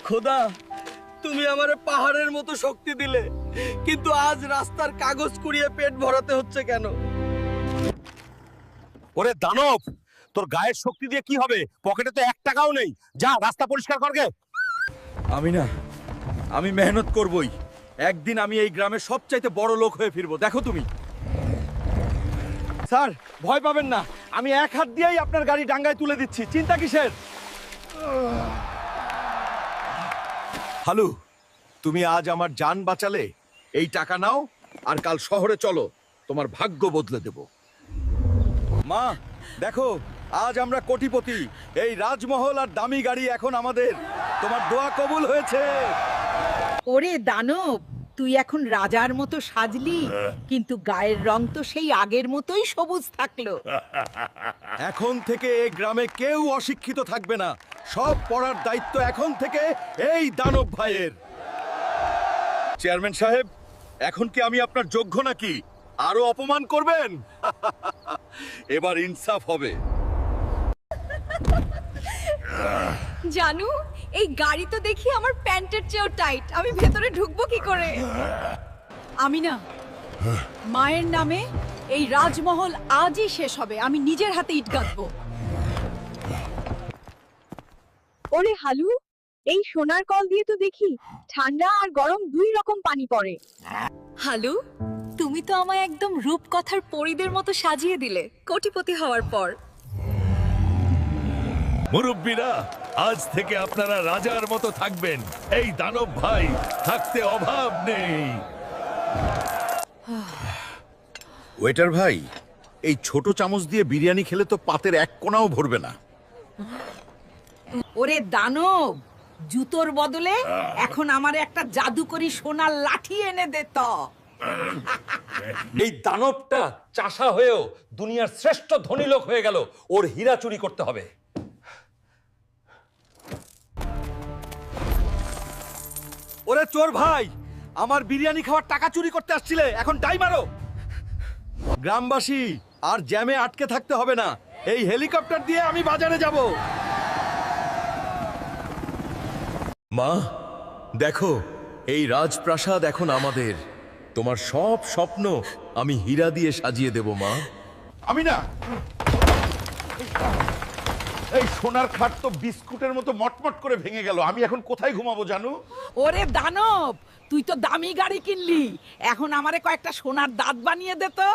খোদা, তুমি আমারে পাহাড়ের মতো শক্তি দিলে, কিন্তু আজ রাস্তার কাগজ কুড়িয়ে পেট ভরাতে হচ্ছে কেন? ওরে দানব, তোর গায়ের শক্তি দিয়ে কি হবে? পকেটে তো 1 টাকাও নেই। যা রাস্তা পরিষ্কার করগে। আমি মেহনত করবই। একদিন আমি এই গ্রামের সবচাইতে বড় লোক হয়ে ফিরবো, দেখো তুমি। স্যার, ভয় পাবেন না, আমি এক হাত দিয়েই আপনার গাড়ি ডাঙ্গায় তুলে দিচ্ছি, চিন্তা কিসের? হালু, তুমি আজ আমার জান বাঁচালে। এই টাকা নাও আর কাল শহরে চলো, তোমার ভাগ্য বদলে দেব। মা, দেখো, আজ আমরা কোটিপতি। এই রাজমহল আর দামি গাড়ি এখন আমাদের। তোমার দোয়া কবুল হয়েছে। ওরে দানব, তুই এখন রাজার মতো সাজলি, কিন্তু গায়ের রং তো সেই আগের মতোই সবুজ থাকলো। এখন থেকে এই গ্রামে কেউ অশিক্ষিত থাকবে না। সব পড়ার দায়িত্ব এখন থেকে এই দানব ভাইয়ের। চেয়ারম্যান সাহেব, এখন কি আমি আপনার যোগ্য নাকি? আরো অপমান করবেন? এবার ইনসাফ হবে। জানু, এই গাড়ি তো দেখি আমার প্যান্টের চেয়েও টাইট। আমি ভেতরে ঢুকবো কি করে? আমি না, মায়ের নামে এই রাজমহল আজই শেষ হবে। আমি নিজের হাতে ইট গাঁথবো। ওরে হালু, এই সোনার কল দিয়ে তো দেখি ঠান্ডা আর গরম দুই রকম পানি পড়ে। হালু, তুমি তো আমায় একদম রূপকথার পরীদের মতো সাজিয়ে দিলে কোটিপতি হওয়ার পর। মুরব্বীরা, আজ থেকে আপনারা রাজার মতো থাকবেন। এই দানব ভাই থাকতে অভাব নেই। ওয়েটার ভাই, এই ছোট চামচ দিয়ে বিরিয়ানি খেলে তো পাতের 1 কোণাও ভরবে না। ওরে দানব, জুতোর বদলে এখন আমার একটা জাদুকরি সোনার লাঠি এনে দে তো। এই দানবটা চাষা হয়েও দুনিয়ার শ্রেষ্ঠ ধনী লোক হয়ে গেল। ওর হীরা চুরি করতে হবে। ওরে চোর ভাই, আমার বিরিয়ানি খাওয়ার টাকা চুরি করতে আসছিলে, এখন ডাই মারো। গ্রামবাসী, আর জ্যামে আটকে থাকতে হবে না। এই হেলিকপ্টার দিয়ে আমি বাজারে যাব। মা, দেখো, এই রাজপ্রাসাদ এখন আমাদের। তোমার সব স্বপ্ন আমি হীরা দিয়ে সাজিয়ে দেব মা। আমি না, এই সোনার খাট তো বিস্কুটের মতো মটমট করে ভেঙে গেল। আমি এখন কোথায় ঘুমাবো জানু? ওরে দানব, তুই তো দামি গাড়ি কিনলি, এখন আমারে কয়েকটা সোনার দাঁত বানিয়ে দে তো।